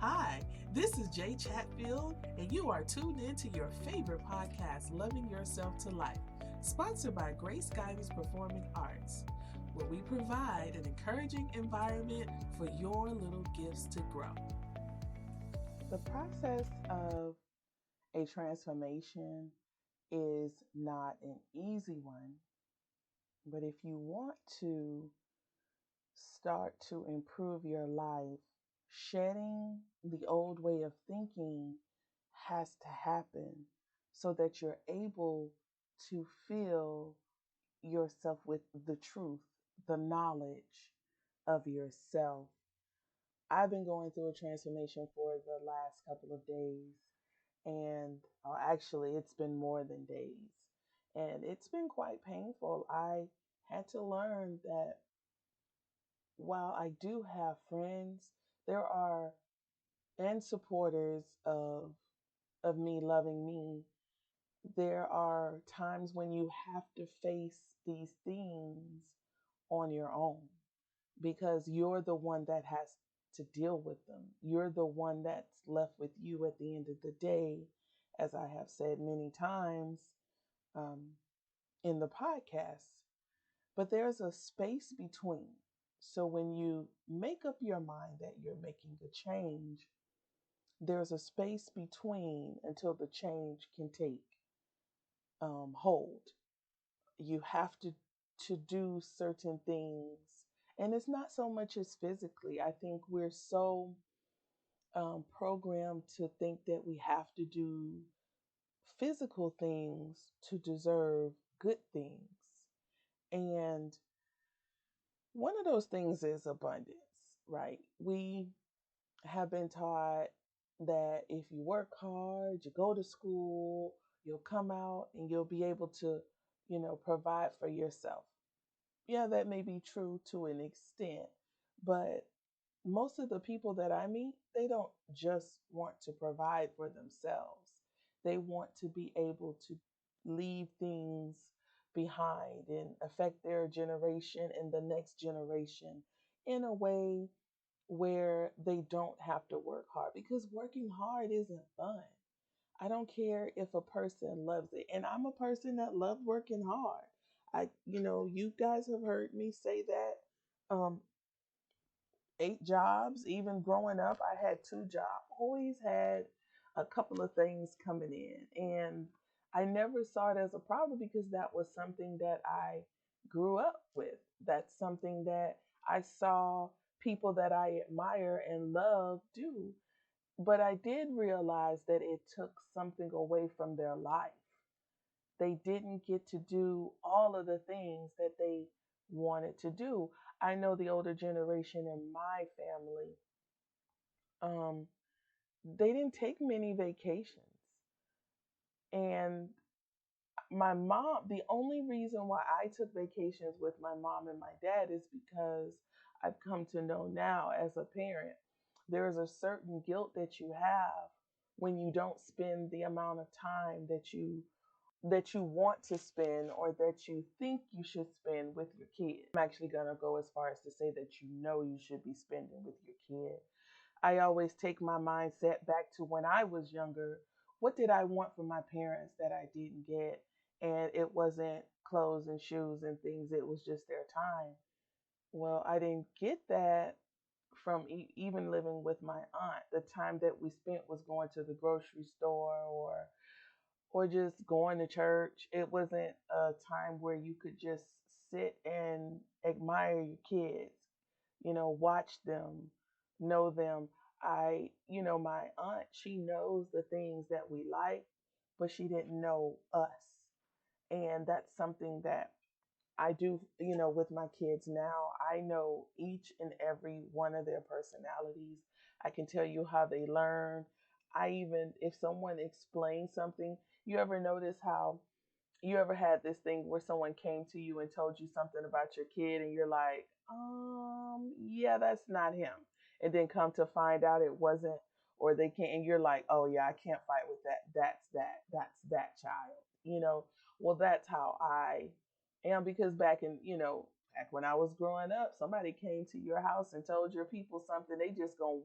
Hi, this is Jay Chatfield, and you are tuned in to your favorite podcast, Loving Yourself to Life, sponsored by Grace Guidance Performing Arts, where we provide an encouraging environment for your little gifts to grow. The process of a transformation is not an easy one, but if you want to start to improve your life, shedding the old way of thinking has to happen so that you're able to fill yourself with the truth, the knowledge of yourself. I've been going through a transformation for the last couple of days, and actually, it's been more than days, and it's been quite painful. I had to learn that while I do have friends, there are and supporters of me loving me, there are times when you have to face these things on your own because you're the one that has to deal with them. You're the one that's left with you at the end of the day, as I have said many times um, in the podcast. But there's a space between. So when you make up your mind that you're making a change, there's a space between until the change can take hold. You have to do certain things, and it's not so much as physically. I think we're so programmed to think that we have to do physical things to deserve good things. And one of those things is abundance, right? We have been taught that if you work hard, you go to school, you'll come out and you'll be able to, provide for yourself. Yeah, that may be true to an extent, but most of the people that I meet, they don't just want to provide for themselves. They want to be able to leave things behind and affect their generation and the next generation in a way where they don't have to work hard because working hard isn't fun. I don't care if a person loves it. And I'm a person that loves working hard. You guys have heard me say that 8 jobs. Even growing up, I had 2 jobs. Always had a couple of things coming in. And I never saw it as a problem because that was something that I grew up with. That's something that I saw people that I admire and love do. But I did realize that it took something away from their life. They didn't get to do all of the things that they wanted to do. I know the older generation in my family, um, they didn't take many vacations. And my mom, the only reason why I took vacations with my mom and my dad is because I've come to know now as a parent, there is a certain guilt that you have when you don't spend the amount of time that you want to spend or that you think you should spend with your kid. I'm actually going to go as far as to say that you should be spending with your kid. I always take my mindset back to when I was younger. What did I want from my parents that I didn't get? And it wasn't clothes and shoes and things, it was just their time. Well, I didn't get that from even living with my aunt. The time that we spent was going to the grocery store or just going to church. It wasn't a time where you could just sit and admire your kids, watch them, know them. My aunt, she knows the things that we like, but she didn't know us. And that's something that I do, with my kids now. I know each and every one of their personalities. I can tell you how they learn. If someone explains something, you ever notice how you ever had this thing where someone came to you and told you something about your kid and you're like, yeah, that's not him. And then come to find out it wasn't, or they can't, and you're like, oh yeah, I can't fight with that. That's that child, Well, that's how I am because back when I was growing up, somebody came to your house and told your people something, they just gonna,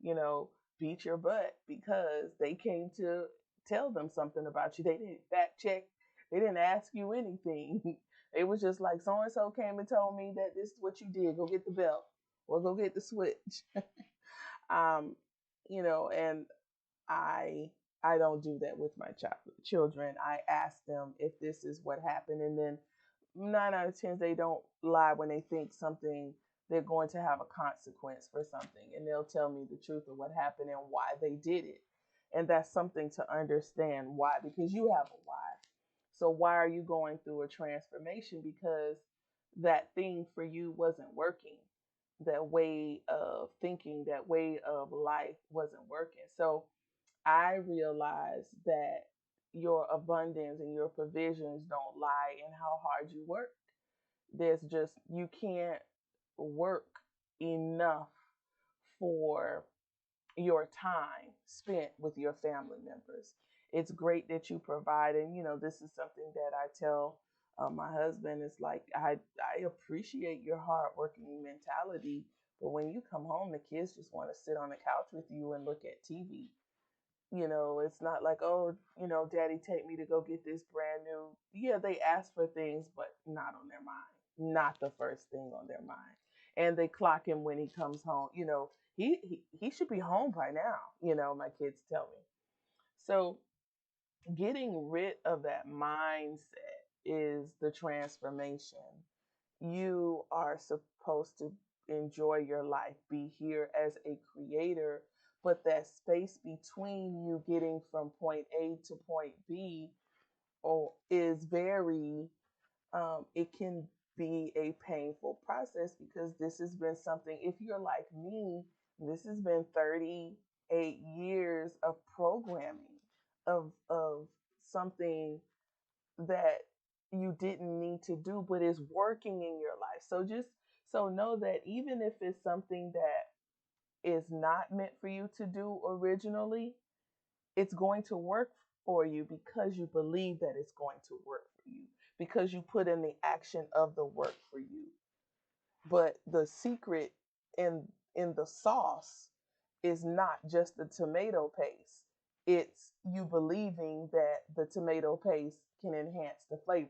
you know, beat your butt because they came to tell them something about you. They didn't fact check. They didn't ask you anything. It was just like so and so came and told me that this is what you did. Go get the belt or go get the switch. um, and I I don't do that with my children. I ask them if this is what happened, and then 9 out of 10 they don't lie when they think something they're going to have a consequence for something, and they'll tell me the truth of what happened and why they did it, and that's something to understand why because you have a why. So why are you going through a transformation? Because that thing for you wasn't working. That way of thinking, that way of life wasn't working. So I realized that your abundance and your provisions don't lie in how hard you work. There's just, you can't work enough for your time spent with your family members. It's great that you provide, and this is something that I tell my husband. It's like I appreciate your hardworking mentality, but when you come home, the kids just want to sit on the couch with you and look at TV. It's not like, oh, daddy, take me to go get this brand new. Yeah, they ask for things, but not on their mind. Not the first thing on their mind. And they clock him when he comes home. He should be home by now, my kids tell me. So getting rid of that mindset is the transformation. You are supposed to enjoy your life, be here as a creator, but that space between you getting from point A to point B is very, it can be a painful process because this has been something, if you're like me, this has been 38 years of programming of something that you didn't need to do, but is working in your life. So just so know that even if it's something that is not meant for you to do originally, it's going to work for you because you believe that it's going to work for you, because you put in the action of the work for you. But the secret in the sauce is not just the tomato paste. It's you believing that the tomato paste can enhance the flavor.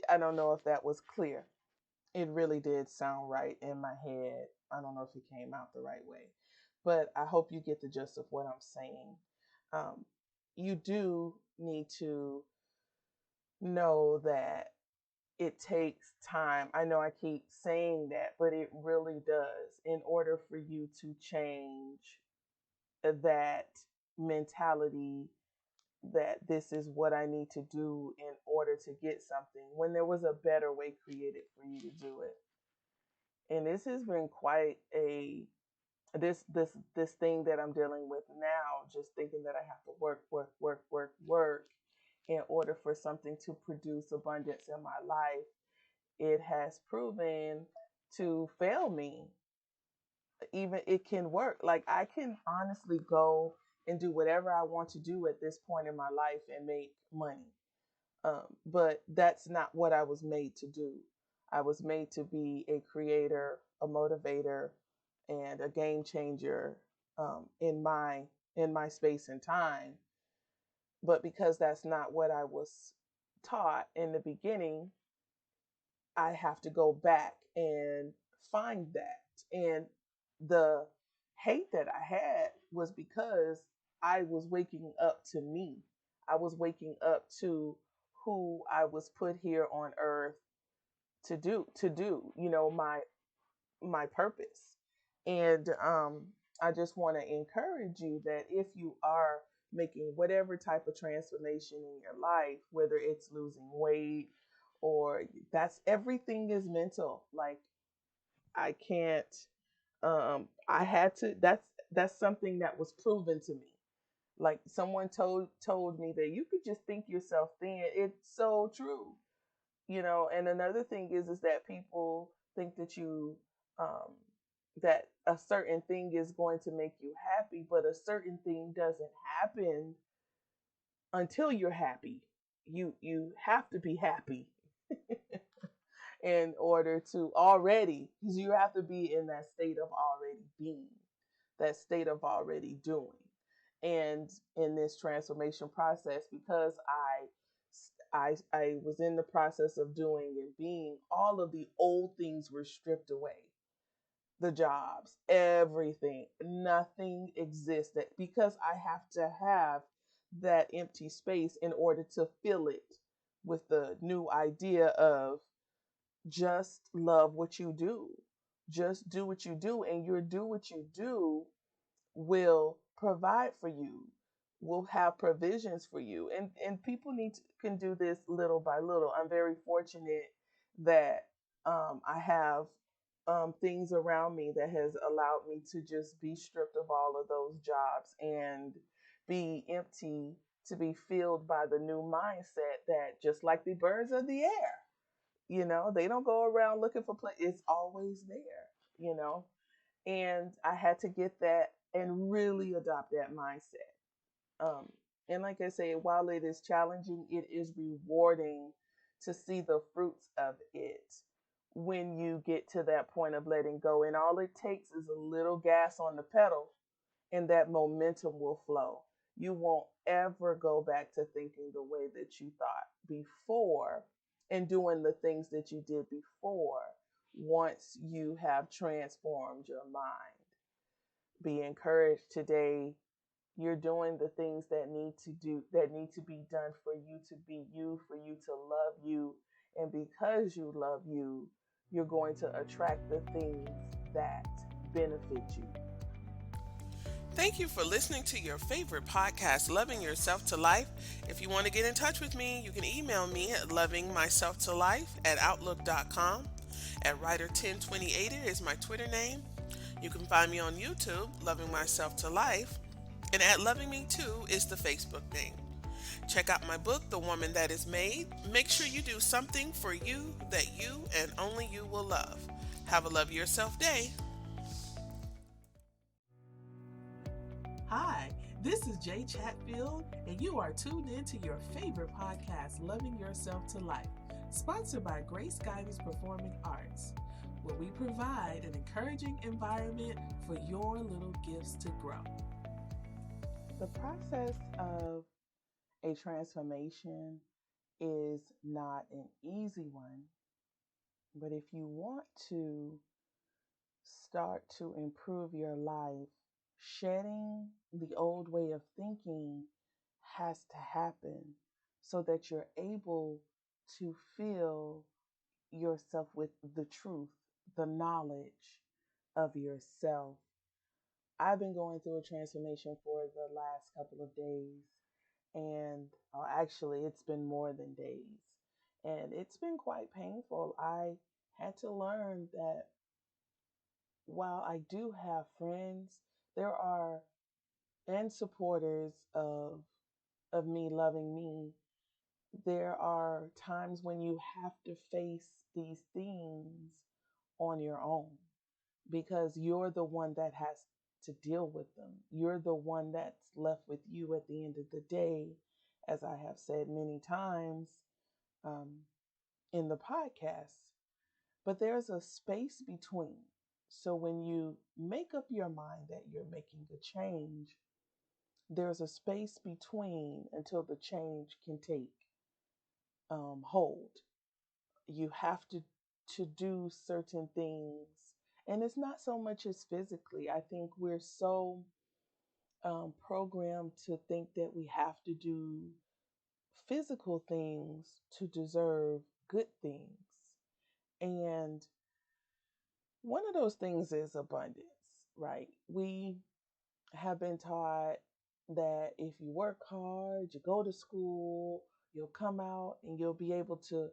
I don't know if that was clear. It really did sound right in my head. I don't know if it came out the right way, but I hope you get the gist of what I'm saying. Um, you do need to know that it takes time. I know I keep saying that, but it really does. In order for you to change that mentality that this is what I need to do in order to get something when there was a better way created for you to do it. And this has been quite a this thing that I'm dealing with now, just thinking that I have to work in order for something to produce abundance in my life. It has proven to fail me. Even it can work. Like I can honestly go and do whatever I want to do at this point in my life and make money. But that's not what I was made to do. I was made to be a creator, a motivator, and a game changer in my space and time. But because that's not what I was taught in the beginning, I have to go back and find that. And the hate that I had was because I was waking up to me. I was waking up to who I was put here on earth to do, my purpose. And I just want to encourage you that if you are making whatever type of transformation in your life, whether it's losing weight or that's everything is mental. Like I can't I had to that's something that was proven to me. Like someone told me that you could just think yourself thin. It's so true. And another thing is that people think that you um that a certain thing is going to make you happy, but a certain thing doesn't happen until you're happy. You have to be happy in order to already, because you have to be in that state of already being. that state of already doing. And in this transformation process, because I was in the process of doing and being, all of the old things were stripped away. The jobs, everything, nothing existed because I have to have that empty space in order to fill it with the new idea of just love what you do. Just do what you do, and your do what you do will provide for you, will have provisions for you. And people can do this little by little. I'm very fortunate that I have things around me that has allowed me to just be stripped of all of those jobs and be empty, to be filled by the new mindset that just like the birds of the air, they don't go around looking for play. It's always there, you know. And I had to get that and really adopt that mindset. Um, and like I say, while it is challenging, it is rewarding to see the fruits of it when you get to that point of letting go. And all it takes is a little gas on the pedal, and that momentum will flow. You won't ever go back to thinking the way that you thought before and doing the things that you did before once you have transformed your mind. Be encouraged today. You're doing the things that need to be done for you to be you, for you to love you. And because you love you, you're going to attract the things that benefit you. Thank you for listening to your favorite podcast, Loving Yourself to Life. If you want to get in touch with me, you can email me at lovingmyselftolife@outlook.com. At Writer1028 is my Twitter name. You can find me on YouTube, Loving Myself to Life, and at Loving Me Too is the Facebook name. Check out my book, The Woman That Is Made. Make sure you do something for you that you and only you will love. Have a love yourself day. Hi, this is Jay Chatfield, and you are tuned in to your favorite podcast, Loving Yourself to Life, sponsored by Grace Guidance Performing Arts, where we provide an encouraging environment for your little gifts to grow. The process of a transformation is not an easy one, but if you want to start to improve your life, shedding the old way of thinking has to happen so that you're able to fill yourself with the truth, the knowledge of yourself. I've been going through a transformation for the last couple of days, and actually, it's been more than days, and it's been quite painful. I had to learn that while I do have friends, there are and supporters of me loving me, there are times when you have to face these things on your own because you're the one that has to deal with them. You're the one that's left with you at the end of the day, as I have said many times um, in the podcast. But there's a space between. So when you make up your mind that you're making a change, there's a space between until the change can take hold. You have to do certain things, and it's not so much as physically. I think we're so programmed to think that we have to do physical things to deserve good things, and one of those things is abundance, right? We have been taught that if you work hard, you go to school, you'll come out and you'll be able to,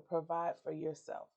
provide for yourself.